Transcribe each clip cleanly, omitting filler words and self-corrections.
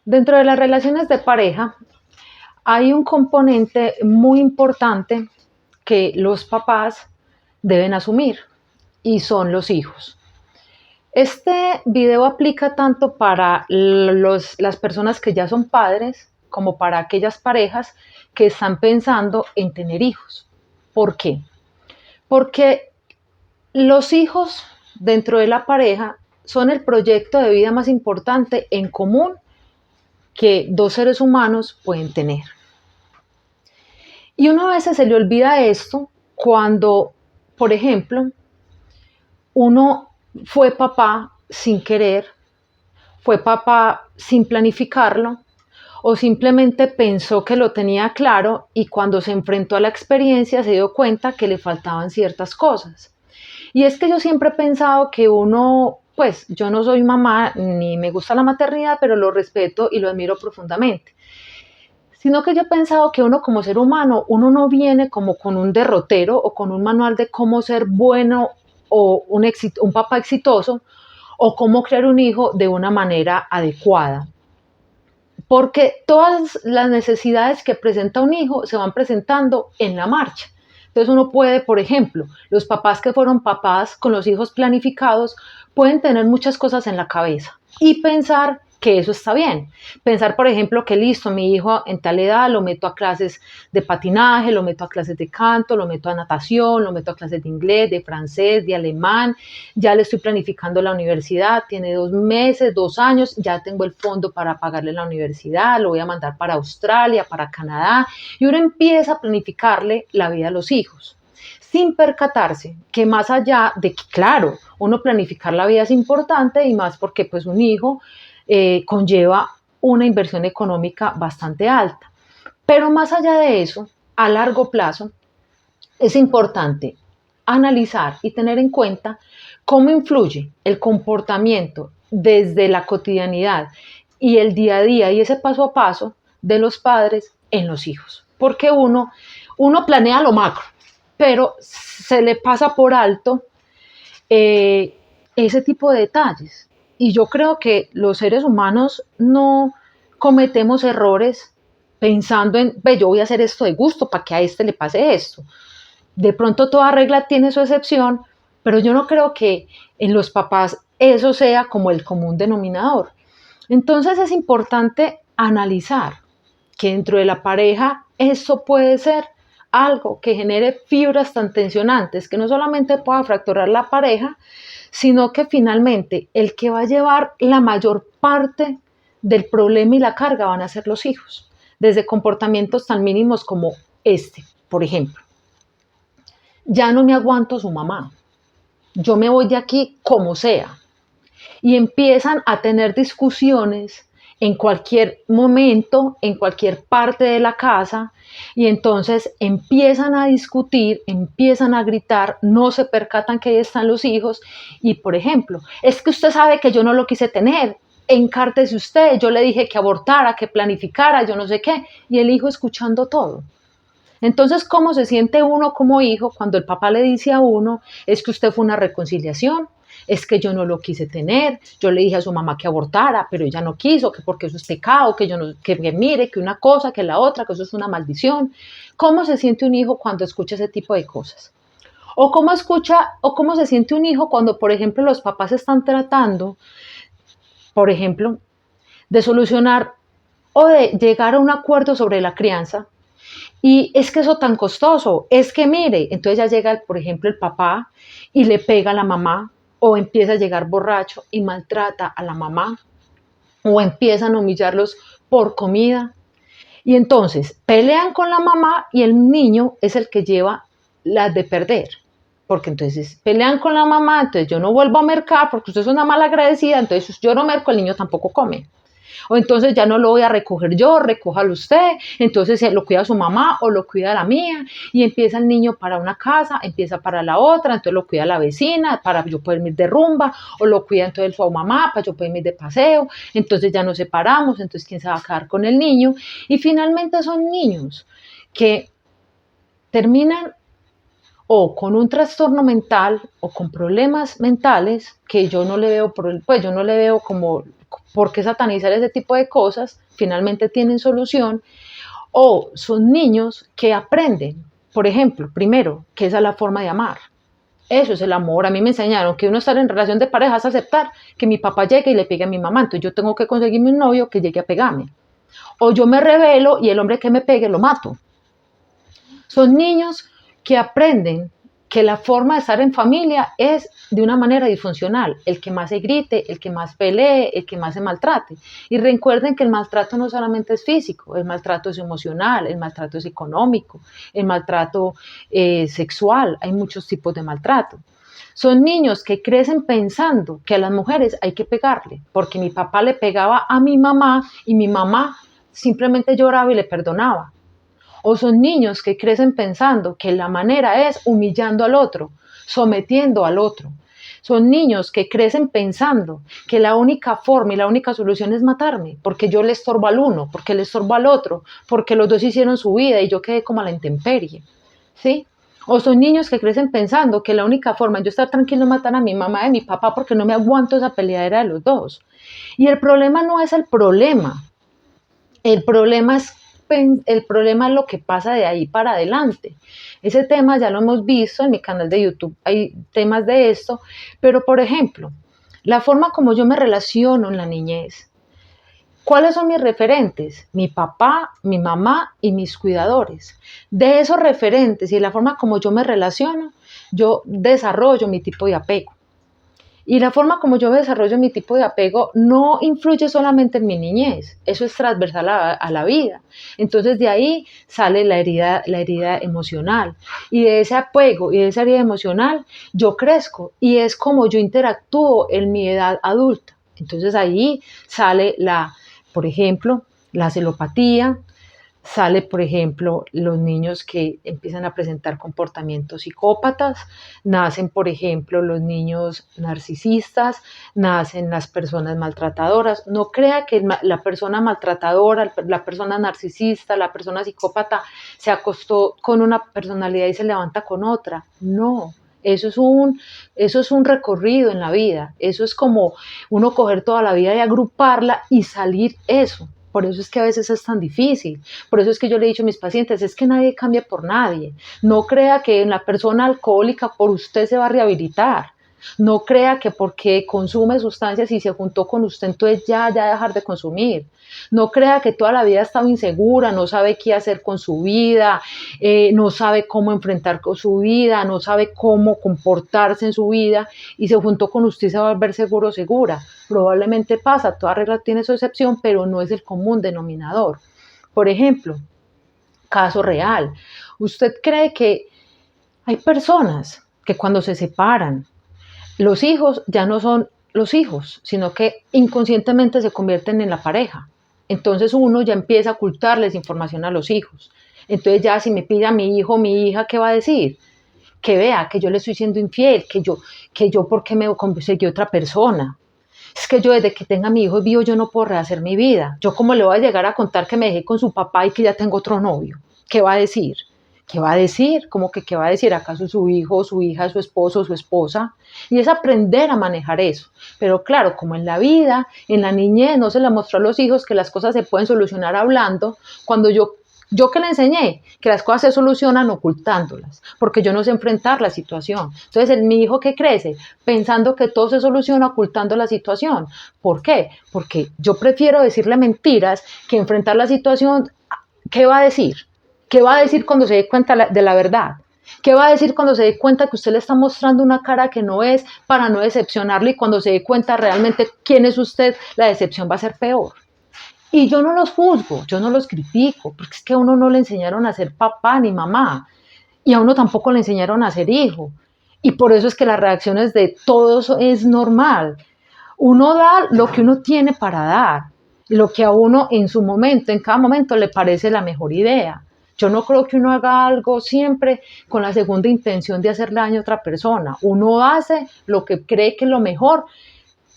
Dentro de las relaciones de pareja hay un componente muy importante que los papás deben asumir y son los hijos. Este video aplica tanto para las personas que ya son padres como para aquellas parejas que están pensando en tener hijos. ¿Por qué? Porque los hijos dentro de la pareja son el proyecto de vida más importante en común que dos seres humanos pueden tener. Y uno a veces se le olvida esto cuando, por ejemplo, uno fue papá sin querer, fue papá sin planificarlo, o simplemente pensó que lo tenía claro y cuando se enfrentó a la experiencia se dio cuenta que le faltaban ciertas cosas. Y es que yo siempre he pensado que uno, pues yo no soy mamá ni me gusta la maternidad, pero lo respeto y lo admiro profundamente. Sino que yo he pensado que uno como ser humano, uno no viene como con un derrotero o con un manual de cómo ser bueno o un papá exitoso o cómo crear un hijo de una manera adecuada. Porque todas las necesidades que presenta un hijo se van presentando en la marcha. Entonces uno puede, por ejemplo, los papás que fueron papás con los hijos planificados pueden tener muchas cosas en la cabeza y pensar que eso está bien. Pensar, por ejemplo, que listo, mi hijo en tal edad lo meto a clases de patinaje, lo meto a clases de canto, lo meto a natación, lo meto a clases de inglés, de francés, de alemán, ya le estoy planificando la universidad, tiene 2 meses, 2 años, ya tengo el fondo para pagarle la universidad, lo voy a mandar para Australia, para Canadá, y uno empieza a planificarle la vida a los hijos sin percatarse que más allá de que, claro, uno planificar la vida es importante y más porque pues un hijo conlleva una inversión económica bastante alta. Pero más allá de eso, a largo plazo, es importante analizar y tener en cuenta cómo influye el comportamiento desde la cotidianidad y el día a día y ese paso a paso de los padres en los hijos. Porque uno planea lo macro, pero se le pasa por alto ese tipo de detalles. Y yo creo que los seres humanos no cometemos errores pensando en, ve, yo voy a hacer esto de gusto para que a este le pase esto. De pronto toda regla tiene su excepción, pero yo no creo que en los papás eso sea como el común denominador. Entonces es importante analizar que dentro de la pareja eso puede ser algo que genere fibras tan tensionantes que no solamente pueda fracturar la pareja, sino que finalmente el que va a llevar la mayor parte del problema y la carga van a ser los hijos, desde comportamientos tan mínimos como este, por ejemplo. Ya no me aguanto su mamá, yo me voy de aquí como sea. Y empiezan a tener discusiones en cualquier momento, en cualquier parte de la casa, y entonces empiezan a discutir, empiezan a gritar, no se percatan que ahí están los hijos, y por ejemplo, es que usted sabe que yo no lo quise tener, encártese usted, yo le dije que abortara, que planificara, yo no sé qué, y el hijo escuchando todo. Entonces, ¿cómo se siente uno como hijo cuando el papá le dice a uno, es que usted fue una reconciliación, es que yo no lo quise tener, yo le dije a su mamá que abortara, pero ella no quiso, que porque eso es pecado, que yo no, que mire, que una cosa, que la otra, que eso es una maldición? ¿Cómo se siente un hijo cuando escucha ese tipo de cosas? O cómo se siente un hijo cuando, por ejemplo, los papás están tratando, por ejemplo, de solucionar o de llegar a un acuerdo sobre la crianza. Y es que eso tan costoso, es que mire, entonces ya llega, por ejemplo, el papá y le pega a la mamá, o empieza a llegar borracho y maltrata a la mamá, o empiezan a humillarlos por comida. Y entonces pelean con la mamá y el niño es el que lleva las de perder. Porque entonces pelean con la mamá, entonces yo no vuelvo a mercar porque usted es una mala agradecida, entonces yo no merco, el niño tampoco come. O entonces ya no lo voy a recoger yo, recójalo usted, entonces lo cuida su mamá o lo cuida la mía, y empieza el niño para una casa, empieza para la otra, entonces lo cuida la vecina para yo poder ir de rumba, o lo cuida entonces su mamá para yo poder ir de paseo, entonces ya nos separamos, entonces quién se va a quedar con el niño, y finalmente son niños que terminan o con un trastorno mental o con problemas mentales que yo no le veo, pues yo no le veo como ¿por qué satanizar ese tipo de cosas? Finalmente tienen solución. O son niños que aprenden, por ejemplo, primero, que esa es la forma de amar. Eso es el amor. A mí me enseñaron que uno estar en relación de pareja es aceptar que mi papá llegue y le pegue a mi mamá. Entonces yo tengo que conseguirme un novio que llegue a pegarme. O yo me rebelo y el hombre que me pegue lo mato. Son niños que aprenden que la forma de estar en familia es de una manera disfuncional, el que más se grite, el que más pelee, el que más se maltrate. Y recuerden que el maltrato no solamente es físico, el maltrato es emocional, el maltrato es económico, el maltrato sexual, hay muchos tipos de maltrato. Son niños que crecen pensando que a las mujeres hay que pegarle, porque mi papá le pegaba a mi mamá y mi mamá simplemente lloraba y le perdonaba. O son niños que crecen pensando que la manera es humillando al otro, sometiendo al otro. Son niños que crecen pensando que la única forma y la única solución es matarme, porque yo le estorbo al uno, porque le estorbo al otro, porque los dos hicieron su vida y yo quedé como a la intemperie. ¿Sí? O son niños que crecen pensando que la única forma de yo estar tranquilo es matar a mi mamá y a mi papá porque no me aguanto esa peleadera de los dos. Y el problema no es el problema, el problema es el problema es lo que pasa de ahí para adelante. Ese tema ya lo hemos visto en mi canal de YouTube, hay temas de esto, pero por ejemplo, la forma como yo me relaciono en la niñez. ¿Cuáles son mis referentes? Mi papá, mi mamá y mis cuidadores. De esos referentes y la forma como yo me relaciono, yo desarrollo mi tipo de apego. Y la forma como yo desarrollo mi tipo de apego no influye solamente en mi niñez, eso es transversal a la vida. Entonces de ahí sale la herida emocional. Y de ese apego y de esa herida emocional yo crezco y es como yo interactúo en mi edad adulta. Entonces ahí sale por ejemplo, la celopatía, sale, por ejemplo, los niños que empiezan a presentar comportamientos psicópatas, nacen, por ejemplo, los niños narcisistas, nacen las personas maltratadoras. No crea que la persona maltratadora, la persona narcisista, la persona psicópata se acostó con una personalidad y se levanta con otra. No. Eso es un recorrido en la vida, eso es como uno coger toda la vida y agruparla y salir eso. Por eso es que a veces es tan difícil. Por eso es que yo le he dicho a mis pacientes, es que nadie cambia por nadie. No crea que en la persona alcohólica por usted se va a rehabilitar. No crea que porque consume sustancias y se juntó con usted, entonces ya dejar de consumir. No crea que toda la vida ha estado insegura, no sabe qué hacer con su vida, no sabe cómo enfrentar con su vida, no sabe cómo comportarse en su vida y se juntó con usted y se va a volver seguro o segura. Probablemente pasa, toda regla tiene su excepción, pero no es el común denominador. Por ejemplo, caso real, ¿usted cree que hay personas que cuando se separan, los hijos ya no son los hijos, sino que inconscientemente se convierten en la pareja? Entonces uno ya empieza a ocultarles información a los hijos. Entonces ya si me pide a mi hijo o mi hija, ¿qué va a decir? Que vea que yo le estoy siendo infiel, que yo porque me conseguí otra persona. Es que yo desde que tenga a mi hijo vivo yo no puedo rehacer mi vida. Yo cómo le voy a llegar a contar que me dejé con su papá y que ya tengo otro novio. ¿Qué va a decir? ¿Qué va a decir? ¿Cómo que qué va a decir? ¿Acaso su hijo, su hija, su esposo, su esposa? Y es aprender a manejar eso. Pero claro, como en la vida, en la niñez no se le mostró a los hijos que las cosas se pueden solucionar hablando, cuando yo que le enseñé que las cosas se solucionan ocultándolas, porque yo no sé enfrentar la situación. Entonces, mi hijo que crece pensando que todo se soluciona ocultando la situación. ¿Por qué? Porque yo prefiero decirle mentiras que enfrentar la situación. ¿Qué va a decir? ¿Qué va a decir cuando se dé cuenta de la verdad? ¿Qué va a decir cuando se dé cuenta que usted le está mostrando una cara que no es para no decepcionarle y cuando se dé cuenta realmente quién es usted, la decepción va a ser peor? Y yo no los juzgo, yo no los critico, porque es que a uno no le enseñaron a ser papá ni mamá, y a uno tampoco le enseñaron a ser hijo. Y por eso es que las reacciones de todos es normal. Uno da lo que uno tiene para dar, lo que a uno en su momento, en cada momento le parece la mejor idea. Yo no creo que uno haga algo siempre con la segunda intención de hacerle daño a otra persona. Uno hace lo que cree que es lo mejor,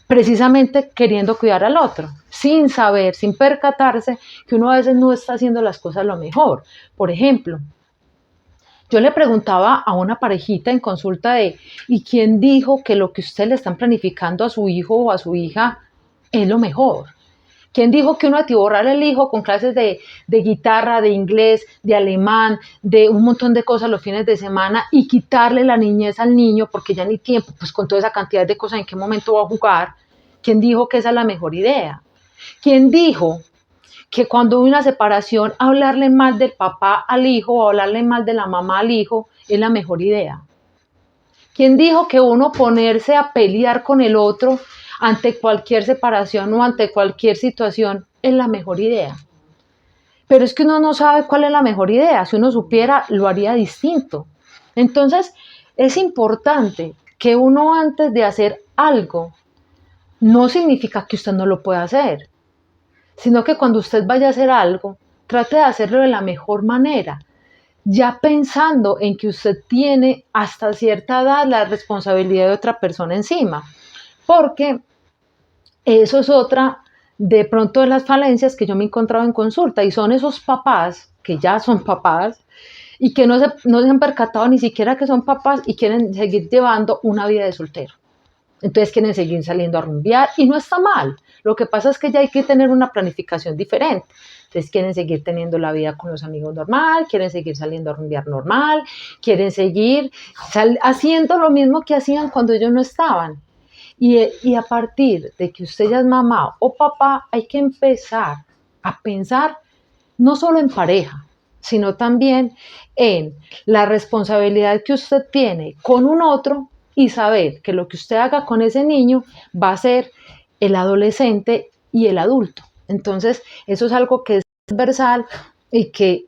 precisamente queriendo cuidar al otro, sin saber, sin percatarse que uno a veces no está haciendo las cosas lo mejor. Por ejemplo, yo le preguntaba a una parejita en consulta ¿y quién dijo que lo que usted le están planificando a su hijo o a su hija es lo mejor. ¿Quién dijo que uno atiborrar el hijo con clases de guitarra, de inglés, de alemán, de un montón de cosas los fines de semana y quitarle la niñez al niño porque ya ni tiempo, pues con toda esa cantidad de cosas, ¿en qué momento va a jugar? ¿Quién dijo que esa es la mejor idea? ¿Quién dijo que cuando hay una separación, hablarle mal del papá al hijo o hablarle mal de la mamá al hijo es la mejor idea? ¿Quién dijo que uno ponerse a pelear con el otro ante cualquier separación o ante cualquier situación es la mejor idea? Pero es que uno no sabe cuál es la mejor idea. Si uno supiera, lo haría distinto. Entonces, es importante que uno antes de hacer algo, no significa que usted no lo pueda hacer, sino que cuando usted vaya a hacer algo, trate de hacerlo de la mejor manera, ya pensando en que usted tiene hasta cierta edad la responsabilidad de otra persona encima, porque eso es otra de pronto de las falencias que yo me he encontrado en consulta y son esos papás que ya son papás y que no se han percatado ni siquiera que son papás y quieren seguir llevando una vida de soltero. Entonces quieren seguir saliendo a rumbear y no está mal. Lo que pasa es que ya hay que tener una planificación diferente. Entonces quieren seguir teniendo la vida con los amigos normal, quieren seguir saliendo a rumbear normal, quieren seguir haciendo lo mismo que hacían cuando ellos no estaban. Y a partir de que usted ya es mamá o papá, hay que empezar a pensar no solo en pareja, sino también en la responsabilidad que usted tiene con un otro y saber que lo que usted haga con ese niño va a ser el adolescente y el adulto. Entonces, eso es algo que es transversal y que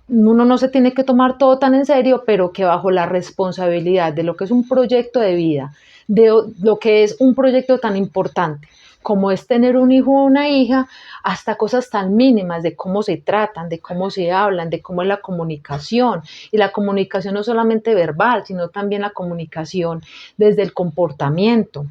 uno no se tiene que tomar todo tan en serio, pero que bajo la responsabilidad de lo que es un proyecto de vida, de lo que es un proyecto tan importante como es tener un hijo o una hija, hasta cosas tan mínimas de cómo se tratan, de cómo se hablan, de cómo es la comunicación. Y la comunicación no solamente verbal, sino también la comunicación desde el comportamiento,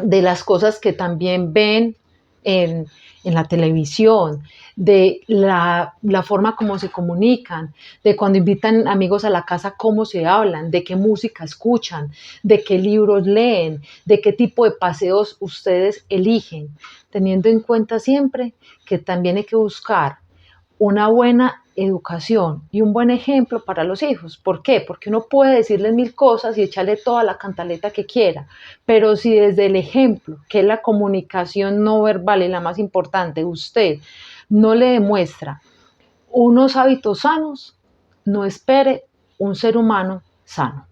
de las cosas que también ven en la televisión, de la forma como se comunican, de cuando invitan amigos a la casa, cómo se hablan, de qué música escuchan, de qué libros leen, de qué tipo de paseos ustedes eligen, teniendo en cuenta siempre que también hay que buscar una buena educación y un buen ejemplo para los hijos. ¿Por qué? Porque uno puede decirles mil cosas y echarle toda la cantaleta que quiera, pero si desde el ejemplo, que es la comunicación no verbal y la más importante, usted no le demuestra unos hábitos sanos, no espere un ser humano sano.